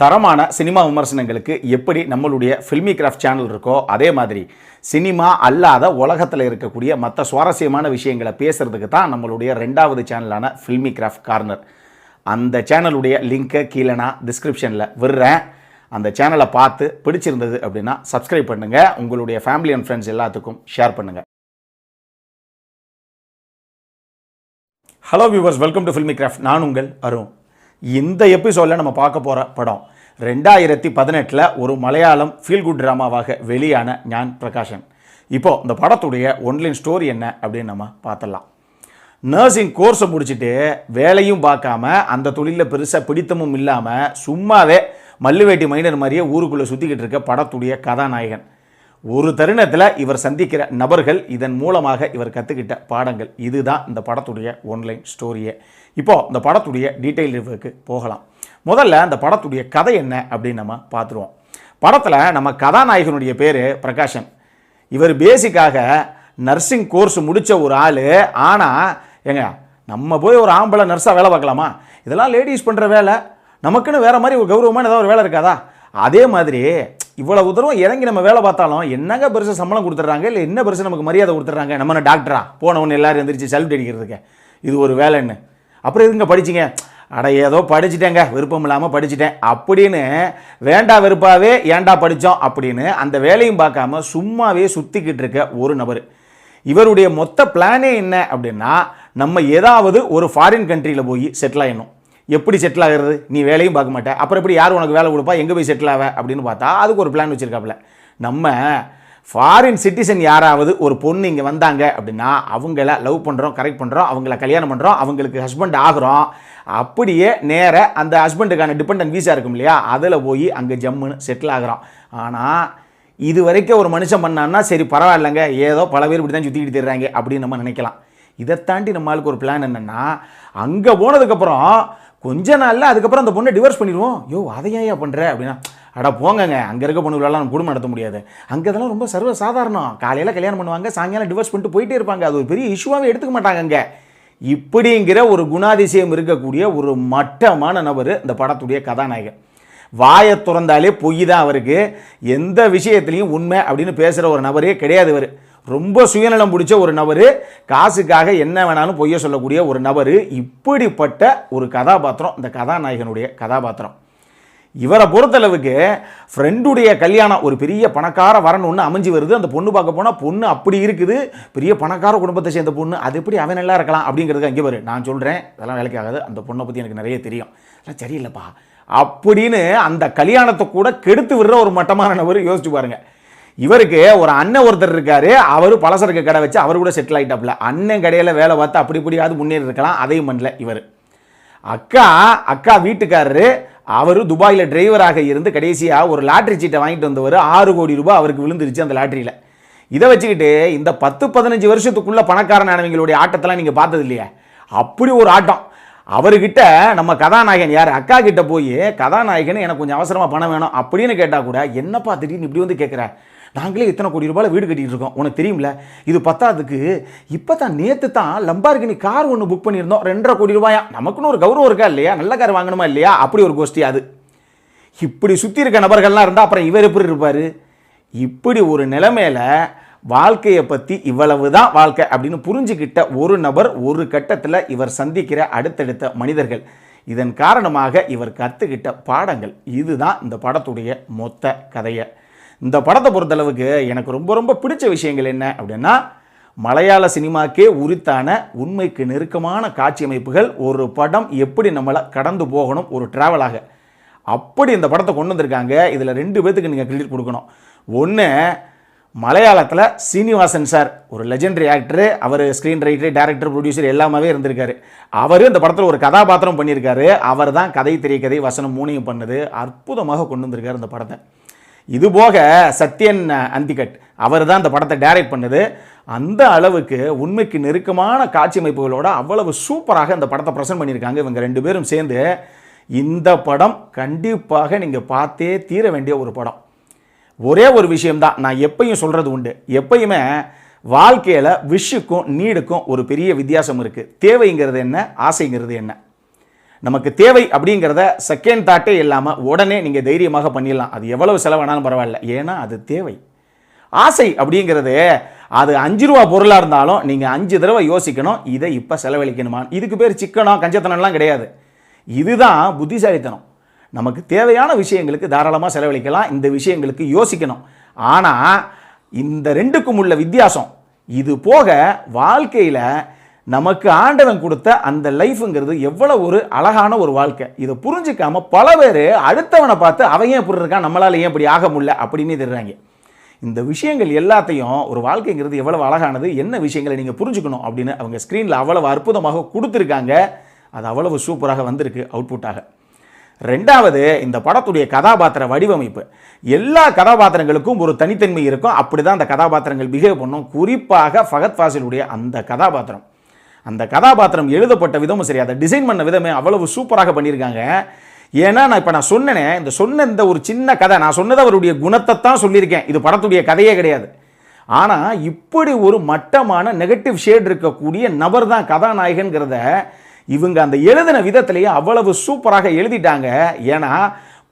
தரமான சினிமா விமர்சனங்களுக்கு எப்படி நம்மளுடைய ஃபில்மி கிராஃப்ட் சேனல் இருக்கோ அதே மாதிரி சினிமா அல்லாத உலகத்தில் இருக்கக்கூடிய மற்ற சுவாரஸ்யமான விஷயங்களை பேசுறதுக்கு தான் நம்மளுடைய ரெண்டாவது சேனலான ஃபில்மி கிராஃப்ட் கார்னர். அந்த சேனலுடைய லிங்கை கீழே நான் டிஸ்கிரிப்ஷனில் விடுறேன். அந்த சேனலை பார்த்து பிடிச்சிருந்தது அப்படின்னா சப்ஸ்கிரைப் பண்ணுங்கள், உங்களுடைய ஃபேமிலி அண்ட் ஃப்ரெண்ட்ஸ் எல்லாத்துக்கும் ஷேர் பண்ணுங்கள். Hello viewers, welcome to filmi craft. நான் உங்கள் அருண். இந்த எபிசோடில் நம்ம பார்க்க போகிற படம் 2018 ஒரு மலையாளம் ஃபீல் குட் ட்ராமாவாக வெளியான ஞான் பிரகாஷன். இப்போது இந்த படத்துடைய ஒன்லைன் ஸ்டோரி என்ன அப்படின்னு நம்ம பார்த்துடலாம். நர்சிங் கோர்ஸை முடிச்சுட்டு வேலையும் பார்க்காம அந்த தொழிலில் பெருசாக பிடித்தமும் இல்லாமல் சும்மாவே மல்லுவேட்டி மைனர் மாதிரியே ஊருக்குள்ளே சுற்றிக்கிட்டு இருக்க படத்துடைய கதாநாயகன். ஒரு தருணத்தில் இவர் சந்திக்கிற நபர்கள், இதன் மூலமாக இவர் கற்றுக்கிட்ட பாடங்கள், இதுதான் இந்த படத்துடைய ஒன்லைன் ஸ்டோரியே. இப்போது இந்த படத்துடைய டீட்டெயில் ரிவ்யூக்கு போகலாம். முதல்ல இந்த படத்துடைய கதை என்ன அப்படின்னு நம்ம பார்த்துருவோம். படத்தில் நம்ம கதாநாயகனுடைய பேர் பிரகாஷன். இவர் பேசிக்காக நர்சிங் கோர்ஸ் முடித்த ஒரு ஆள். ஆனால் ஏங்க, நம்ம போய் ஒரு ஆம்பளை நர்ஸாக வேலை பார்க்கலாமா? இதெல்லாம் லேடிஸ் பண்ணுற வேலை. நமக்குன்னு வேறு மாதிரி ஒரு கௌரவமான ஏதாவது ஒரு வேலை இருக்காதா? அதே மாதிரி இவ்வளவு தூரம் இறங்கி நம்ம வேலை பார்த்தாலும் என்னங்க பெருசாக சம்பளம் கொடுத்துட்றாங்க, இல்லை என்ன பெருசாக நமக்கு மரியாதை கொடுத்துட்றாங்க? நம்ம டாக்டரா போனவொன்னு எல்லாரும் எந்திரிச்சு செல்ஃப் அடிக்கிறதுக்கு இது ஒரு வேலைன்னு. அப்புறம் எதுங்க படிச்சிங்க? அட ஏதோ படிச்சுட்டேங்க, விருப்பம் இல்லாமல் படிச்சுட்டேன் அப்படின்னு வேண்டா வெறுப்பாகவே ஏண்டா படித்தோம் அப்படின்னு அந்த வேலையும் பார்க்காம சும்மாவே சுற்றிக்கிட்டு இருக்க ஒரு நபர். இவருடைய மொத்த பிளானே என்ன அப்படின்னா, நம்ம ஏதாவது ஒரு ஃபாரின் கண்ட்ரியில் போய் செட்டில் ஆகணும். எப்படி செட்டில் ஆகிறது? நீ வேலையும் பார்க்க மாட்டேன், அப்புறம் எப்படி யார் உனக்கு வேலை கொடுப்பா, எங்கே போய் செட்டில் ஆக அப்படின்னு பார்த்தா அதுக்கு ஒரு பிளான் வச்சுருக்காப்புல. நம்ம ஃபாரின் சிட்டிசன் யாராவது ஒரு பொண்ணு இங்கே வந்தாங்க அப்படின்னா அவங்கள லவ் பண்ணுறோம், கரெக்ட் பண்ணுறோம், அவங்கள கல்யாணம் பண்ணுறோம், அவங்களுக்கு ஹஸ்பண்ட் ஆகிறோம். அப்படியே நேர அந்த ஹஸ்பண்டுக்கான டிபெண்டன்ட் வீசா இருக்கும் இல்லையா, அதில் போய் அங்கே ஜம்முன்னு செட்டில் ஆகிறோம். ஆனால் இது வரைக்கும் ஒரு மனுஷன் பண்ணான்னா சரி பரவாயில்லைங்க, ஏதோ பல பேர் இப்படி தான் சுற்றிக்கிட்டு தர்றாங்க அப்படின்னு நம்ம நினைக்கலாம். இதை தாண்டி நம்மளுக்கு ஒரு பிளான் என்னென்னா, அங்கே போனதுக்கப்புறம் கொஞ்ச நாளில் அதுக்கப்புறம் அந்த பொண்ணை டிவோர்ஸ் பண்ணிடுவோம். யோ அதை ஏன் பண்ணுற அப்படின்னா, அடா போங்கங்க, அங்கே இருக்க பொண்ணுகளெல்லாம் நம்ம குடும்பம் நடத்த முடியாது, அங்கே இதெல்லாம் ரொம்ப சர்வ சாதாரணம், காலையில் கல்யாணம் பண்ணுவாங்க, சாயங்காலம் டிவோர்ஸ் பண்ணிட்டு போயிட்டே இருப்பாங்க, அது ஒரு பெரிய இஷ்யூவாகவே எடுத்துக்க மாட்டாங்க அங்கே. இப்படிங்கிற ஒரு குணாதிசயம் இருக்கக்கூடிய ஒரு மட்டமான நபர் இந்த படத்துடைய கதாநாயகன். வாயை திறந்தாலே பொய் தான் அவருக்கு. எந்த விஷயத்துலையும் உண்மை அப்படின்னு பேசுகிற ஒரு நபரே கிடையாது இவர். ரொம்ப சுயநலம் பிடிச்ச ஒரு நபர், காசுக்காக என்ன வேணாலும் பொய்ய சொல்லக்கூடிய ஒரு நபர். இப்படிப்பட்ட ஒரு கதாபாத்திரம் இந்த கதாநாயகனுடைய கதாபாத்திரம். இவரை பொறுத்தளவுக்கு ஃப்ரெண்டுடைய கல்யாணம், ஒரு பெரிய பணக்கார வரன் ஒன்று அமைஞ்சு வருது. அந்த பொண்ணு பார்க்க போனால் பொண்ணு அப்படி இருக்குது, பெரிய பணக்கார குடும்பத்தை சேர்ந்த பொண்ணு, அது எப்படி அவன் நல்லா இருக்கலாம் அப்படிங்கிறது அங்கே வரும். நான் சொல்கிறேன் அதெல்லாம் வேலைக்கு ஆகாது, அந்த பொண்ணை பற்றி எனக்கு நிறைய தெரியும், அதெல்லாம் சரியில்லைப்பா அப்படின்னு அந்த கல்யாணத்தை கூட கெடுத்து விடுற ஒரு மட்டமான நபர். யோசிச்சு பாருங்க. இவருக்கு ஒரு அண்ணன் ஒருத்தர் இருக்காரு, அவர் பலசரக்கு கடை வச்சு அவர் கூட செட்டில் ஆகிட்டாப்ல. அண்ணன் கடையில் வேலை பார்த்து அப்படி இப்படியாவது முன்னேறி இருக்கலாம், அதையும் பண்ணல இவர். அக்கா வீட்டுக்காரரு, அவர் துபாயில் டிரைவராக இருந்து கடைசியாக ஒரு லாட்ரி சீட்டை வாங்கிட்டு வந்தவர். 6 கோடி ரூபாய் அவருக்கு விழுந்துருச்சு அந்த லாட்ரியில். இதை வச்சுக்கிட்டு இந்த 10-15 வருஷத்துக்குள்ள பணக்காரனானவங்களுடைய ஆட்டத்தெல்லாம் நீங்கள் பார்த்தது இல்லையா? அப்படி ஒரு ஆட்டம். அவர்கிட்ட நம்ம கதாநாயகன் யார், அக்கா கிட்ட போய் கதாநாயகன் எனக்கு கொஞ்சம் அவசரமாக பணம் வேணும் அப்படின்னு கேட்டால் கூட, என்னப்பா திடீர்னு இப்படி வந்து கேட்குற, நாங்களே இத்தனை கோடி ரூபாயில் வீடு கட்டிகிட்டு இருக்கோம், உனக்கு தெரியுமில்ல, இது பத்தாதுக்கு இப்போ தான் நேற்று தான் லம்பார்கினி கார் ஒன்று புக் பண்ணியிருந்தோம், 2.5 கோடி ரூபாயா, நமக்குன்னு ஒரு கௌரவம் இருக்கா இல்லையா, நல்ல கார் வாங்கணுமா இல்லையா, அப்படி ஒரு கோஷ்டி அது. இப்படி சுற்றி இருக்க நபர்கள்லாம் இருந்தால் அப்புறம் இவர் எப்படி இருப்பார்? இப்படி ஒரு நிலைமையில் வாழ்க்கையை பற்றி இவ்வளவு தான் வாழ்க்கை அப்படின்னு புரிஞ்சுக்கிட்ட ஒரு நபர், ஒரு கட்டத்தில் இவர் சந்திக்கிற அடுத்தடுத்த மனிதர்கள், இதன் காரணமாக இவர் கற்றுக்கிட்ட பாடங்கள், இதுதான் இந்த படத்துடைய மொத்த கதையை. இந்த படத்தை பொறுத்தளவுக்கு எனக்கு ரொம்ப ரொம்ப பிடிச்ச விஷயங்கள் என்ன அப்படின்னா, மலையாள சினிமாக்கே உரித்தான உண்மைக்கு நெருக்கமான காட்சி அமைப்புகள். ஒரு படம் எப்படி நம்மளை கடந்து போகணும் ஒரு ட்ராவலாக, அப்படி இந்த படத்தை கொண்டு வந்திருக்காங்க. இதில் 2 பேர்த்துக்கு நீங்கள் கிரெடிட் கொடுக்கணும். ஒன்று, மலையாளத்தில் சீனிவாசன் சார், ஒரு லெஜெண்டரி ஆக்டரு. அவர் ஸ்க்ரீன் ரைட்டர், டைரக்டர், ப்ரொடியூசர் எல்லாமே இருந்திருக்காரு. அவர் இந்த படத்தில் ஒரு கதாபாத்திரம் பண்ணியிருக்காரு. அவர் தான் கதை, திரைக்கதை, வசனம் 3ஐயும் பண்ணது. அற்புதமாக கொண்டு வந்திருக்காரு இந்த படத்தை. இதுபோக சத்யன் அந்திகட், அவர் தான் இந்த படத்தை டைரக்ட் பண்ணது. அந்த அளவுக்கு உண்மைக்கு நெருக்கமான காட்சி அமைப்புகளோட அவ்வளவு சூப்பராக இந்த படத்தை ப்ரெசென்ட் பண்ணியிருக்காங்க இவங்க 2 பேரும் சேர்ந்து. இந்த படம் கண்டிப்பாக நீங்கள் பார்த்தே தீர வேண்டிய ஒரு படம். ஒரே ஒரு விஷயம்தான் நான் எப்பயும் சொல்கிறது உண்டு, எப்பயுமே வாழ்க்கையில் விஷுக்கும் நீடுக்கும் ஒரு பெரிய வித்தியாசம் இருக்குது. தேவைங்கிறது என்ன, ஆசைங்கிறது என்ன. நமக்கு தேவை அப்படிங்கிறத செகண்ட் தாட்டே இல்லாமல் உடனே நீங்கள் தைரியமாக பண்ணிடலாம். அது எவ்வளவு செலவானாலும் பரவாயில்ல, ஏன்னா அது தேவை. ஆசை அப்படிங்கிறது அது 5 ரூபா பொருளாக இருந்தாலும் நீங்கள் 5 தடவை யோசிக்கணும், இதை இப்போ செலவழிக்கணுமா. இதுக்கு பேர் சிக்கனம் கஞ்சத்தனம்லாம் கிடையாது. இதுதான் புத்திசாலித்தனம். நமக்கு தேவையான விஷயங்களுக்கு தாராளமாக செலவழிக்கலாம், இந்த விஷயங்களுக்கு யோசிக்கணும். ஆனால் இந்த ரெண்டுக்கும் உள்ள வித்தியாசம், இது போக வாழ்க்கையில் நமக்கு ஆண்டவன் கொடுத்த அந்த லைஃப்ங்கிறது எவ்வளோ ஒரு அழகான ஒரு வாழ்க்கை. இதை புரிஞ்சிக்காம பல பேர் அடுத்தவனை பார்த்து அவன் ஏன் இப்படி இருக்கான், நம்மளால் ஏன் இப்படி ஆக முடியல அப்படின்னு தெரிறாங்க. இந்த விஷயங்கள் எல்லாத்தையும், ஒரு வாழ்க்கைங்கிறது எவ்வளவு அழகானது, என்ன விஷயங்களை நீங்கள் புரிஞ்சுக்கணும் அப்படின்னு அவங்க ஸ்க்ரீனில் அவ்வளவு அற்புதமாக கொடுத்துருக்காங்க. அது அவ்வளவு சூப்பராக வந்திருக்கு அவுட்புட்டாக. ரெண்டாவது, இந்த படத்துடைய கதாபாத்திர வடிவமைப்பு. எல்லா கதாபாத்திரங்களுக்கும் ஒரு தனித்தன்மை இருக்கும், அப்படி தான் அந்த கதாபாத்திரங்கள் பிஹேவ் பண்ணும். குறிப்பாக ஃபகத் ஃபாசிலுடைய அந்த கதாபாத்திரம் எழுதப்பட்ட விதமும் சரி, அதை டிசைன் பண்ண விதமே அவ்வளவு சூப்பராக பண்ணியிருக்காங்க. ஏன்னா நான் சொன்னேனே, இந்த ஒரு சின்ன கதை, நான் சொன்னது அவருடைய குணத்தை தான் சொல்லியிருக்கேன், இது படத்துடைய கதையே கிடையாது. ஆனால் இப்படி ஒரு மட்டமான நெகட்டிவ் ஷேட் இருக்கக்கூடிய நபர் தான் கதாநாயகன்கிறத இவங்க அந்த எழுதின விதத்திலேயே அவ்வளவு சூப்பராக எழுதிட்டாங்க. ஏன்னா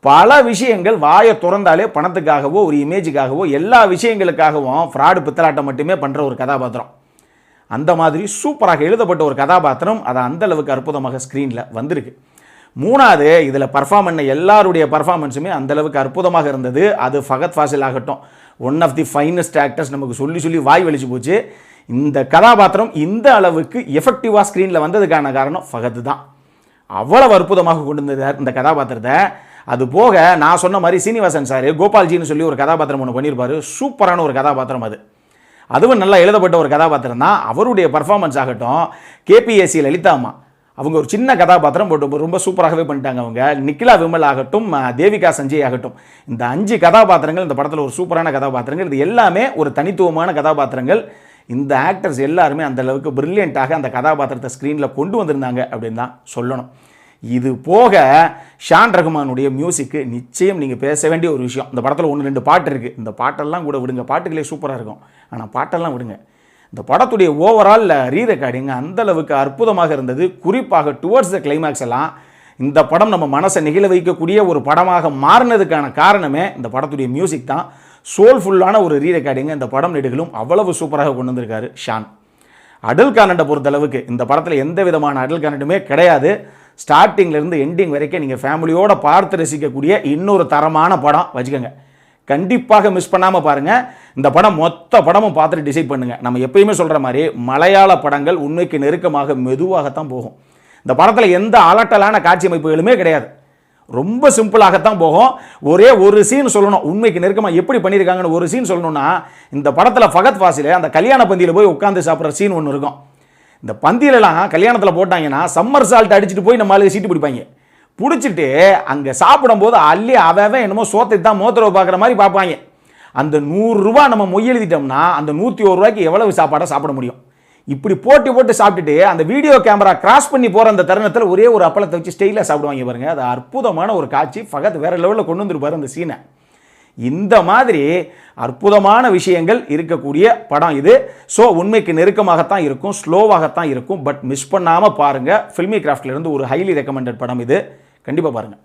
பல விஷயங்கள் வாயை திறந்தாலே பணத்துக்காகவோ ஒரு இமேஜுக்காகவோ எல்லா விஷயங்களுக்காகவும் ஃப்ராடு பித்தலாட்டம் மட்டுமே பண்ணுற ஒரு கதாபாத்திரம். அந்த மாதிரி சூப்பராக எழுதப்பட்ட ஒரு கதாபாத்திரம், அது அந்த அளவுக்கு அற்புதமாக ஸ்க்ரீனில் வந்திருக்கு. மூணாவது, இதில் பர்ஃபார்ம் பண்ண எல்லாருடைய பர்ஃபார்மன்ஸுமே அந்தளவுக்கு அற்புதமாக இருந்தது. அது ஃபகத் ஃபாசில் ஆகட்டும், one of the finest actors, நமக்கு சொல்லி வாய் வலிச்சு போச்சு. இந்த கதாபாத்திரம் இந்த அளவுக்கு எஃபெக்டிவாக ஸ்க்ரீனில் வந்ததுக்கான காரணம் ஃபகத் தான். அவ்வளவு அற்புதமாக கொண்டு வந்தார் இந்த கதாபாத்திரத்தை. அது போக நான் சொன்ன மாதிரி சீனிவாசன் சார் கோபால்ஜின்னு சொல்லி ஒரு கதாபாத்திரம் ஒன்று பண்ணியிருப்பார். சூப்பரான ஒரு கதாபாத்திரம் அதுவும் நல்லா எழுதப்பட்ட ஒரு கதாபாத்திரம் தான். அவருடைய பர்ஃபார்மன்ஸ் ஆகட்டும், கேபிஎஸ்சி லலிதா அம்மா அவங்க ஒரு சின்ன கதாபாத்திரம் ரொம்ப சூப்பராகவே பண்ணிட்டாங்க. அவங்க நிக்கிலா விமல் ஆகட்டும், தேவிகா சஞ்சய் ஆகட்டும், இந்த 5 கதாபாத்திரங்கள் இந்த படத்தில் ஒரு சூப்பரான கதாபாத்திரங்கள். இது எல்லாமே ஒரு தனித்துவமான கதாபாத்திரங்கள். இந்த ஆக்டர்ஸ் எல்லாருமே அந்த அளவுக்கு பிரில்லியண்ட்டாக அந்த கதாபாத்திரத்தை ஸ்க்ரீனில் கொண்டு வந்திருந்தாங்க அப்படின்னு தான் சொல்லணும். இது போக ஷான் ரஹ்மானுடைய மியூசிக்கு நிச்சயம் நீங்கள் பேச வேண்டிய ஒரு விஷயம். இந்த படத்தில் 1-2 பாட்டு இருக்குது, இந்த பாட்டெல்லாம் கூட விடுங்க, பாட்டுகளே சூப்பராக இருக்கும், ஆனால் பாட்டெல்லாம் விடுங்க. இந்த படத்துடைய ஓவரால் ரீ ரெக்கார்டிங் அந்தளவுக்கு அற்புதமாக இருந்தது. குறிப்பாக டுவர்ட்ஸ் த கிளைமேக்ஸ் எல்லாம் இந்த படம் நம்ம மனசை நெகிழ வைக்கக்கூடிய ஒரு படமாக மாறினதுக்கான காரணமே இந்த படத்துடைய மியூசிக் தான். சோல்ஃபுல்லான ஒரு ரீ ரெக்கார்டிங் இந்த படம் நெடுகளும் அவ்வளவு சூப்பராக கொண்டு வந்திருக்காரு ஷான். அடல் கானண்டை பொறுத்தளவுக்கு இந்த படத்தில் எந்த விதமான அடல் கானண்டுமே கிடையாது. ஸ்டார்டிங்லேருந்து எண்டிங் வரைக்கும் நீங்கள் ஃபேமிலியோடு பார்த்து ரசிக்கக்கூடிய இன்னொரு தரமான படம் வச்சுக்கோங்க. கண்டிப்பாக மிஸ் பண்ணாமல் பாருங்கள். இந்த படம் மொத்த படமும் பார்த்துட்டு டிசைட் பண்ணுங்கள். நம்ம எப்பயுமே சொல்கிற மாதிரி மலையாள படங்கள் உண்மைக்கு நெருக்கமாக மெதுவாகத்தான் போகும். இந்த படத்தில் எந்த அலட்டலான காட்சி அமைப்புகளுமே கிடையாது, ரொம்ப சிம்பிளாகத்தான் போகும். ஒரே ஒரு சீன் சொல்லணும், உண்மைக்கு நெருக்கமாக எப்படி பண்ணியிருக்காங்கன்னு ஒரு சீன் சொல்லணும்னா, இந்த படத்தில் ஃபகத் ஃபாசில் அந்த கல்யாண பந்தியில் போய் உட்காந்து சாப்பிட்ற சீன் ஒன்று இருக்கும். இந்த பந்தியிலலாம் கல்யாணத்தில் போட்டாங்கன்னா சம்மர் சால்ட் அடிச்சுட்டு போய் நம்ம ஆளுக்கு சீட்டு பிடிப்பாங்க. பிடிச்சிட்டு அங்கே சாப்பிடும்போது அள்ளி அவன் என்னமோ சோத்தை தான் மோத்திரவை பார்க்குற மாதிரி பார்ப்பாங்க. அந்த 100 ரூபா நம்ம மொய் எழுதிட்டோம்னா அந்த 101 ரூபாய்க்கு எவ்வளவு சாப்பாடை சாப்பிட முடியும்? இப்படி போட்டு சாப்பிட்டுட்டு அந்த வீடியோ கேமரா கிராஸ் பண்ணி போகிற அந்த தருணத்தில் ஒரே ஒரு அப்பளத்தை வச்சு ஸ்டைலாக சாப்பிடுவாங்க பாருங்க. அது அற்புதமான ஒரு காட்சி. ஃபகத் வேற லெவலில் கொண்டு வந்துருப்பார் அந்த சீனை. இந்த மாதிரி அற்புதமான விஷயங்கள் இருக்கக்கூடிய படம் இது. ஸோ உண்மைக்கு நெருக்கமாகத்தான் இருக்கும், ஸ்லோவாகத்தான் இருக்கும், பட் மிஸ் பண்ணாமல் பாருங்கள். ஃபில்மி கிராஃப்ட்லேருந்து ஒரு ஹைலி ரெக்கமெண்டட் படம் இது, கண்டிப்பாக பாருங்கள்.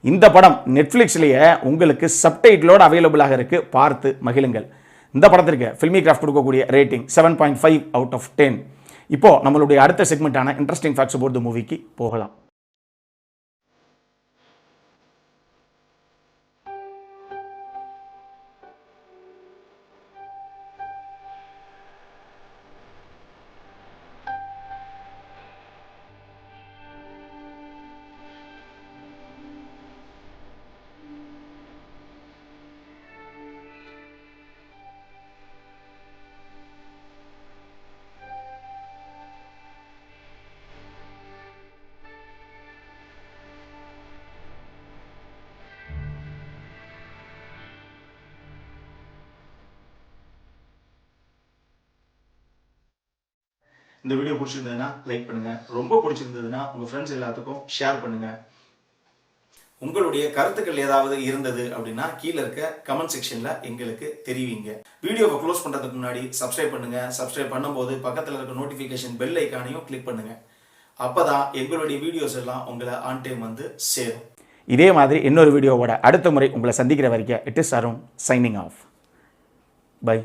இந்த படம் நெட்ஃப்ளிக்ஸ்லேயே உங்களுக்கு சப்டைட்டிலோடு அவைலபிளாக இருக்குது, பார்த்து மகிழுங்கள். இந்த படத்திற்கு ஃபில்மி கிராஃப்ட் கொடுக்கக்கூடிய ரேட்டிங் 7.5 out of 10. இப்போது நம்மளுடைய அடுத்த செக்மெண்ட்டான இன்ட்ரெஸ்டிங் ஃபேக்ட்ஸ் அபவுட் தி மூவிக்கு போகலாம். இந்த வீடியோ பிடிச்சிருந்ததுன்னா லைக் பண்ணுங்க, ரொம்ப பிடிச்சிருந்ததுன்னா உங்க ஃப்ரெண்ட்ஸ் எல்லாத்துக்கும் ஷேர் பண்ணுங்க. உங்களுடைய கருத்துக்கள் ஏதாவது இருந்தது அப்படின்னா கீழே இருக்க கமெண்ட் செக்ஷன்ல எங்களுக்கு தெரிவிங்க. வீடியோவை க்ளோஸ் பண்றதுக்கு முன்னாடி சப்ஸ்கிரைப் பண்ணுங்க. சப்ஸ்கிரைப் பண்ணும்போது பக்கத்தில் இருக்க நோட்டிஃபிகேஷன் பெல் ஐக்கானையும் கிளிக் பண்ணுங்க. அப்போ தான் எங்களுடைய வீடியோஸ் எல்லாம் உங்களை ஆன் டைம் வந்து சேரும். இதே மாதிரி இன்னொரு வீடியோவோட அடுத்த முறை உங்களை சந்திக்கிற வரைக்கும் it is Arun signing off. By.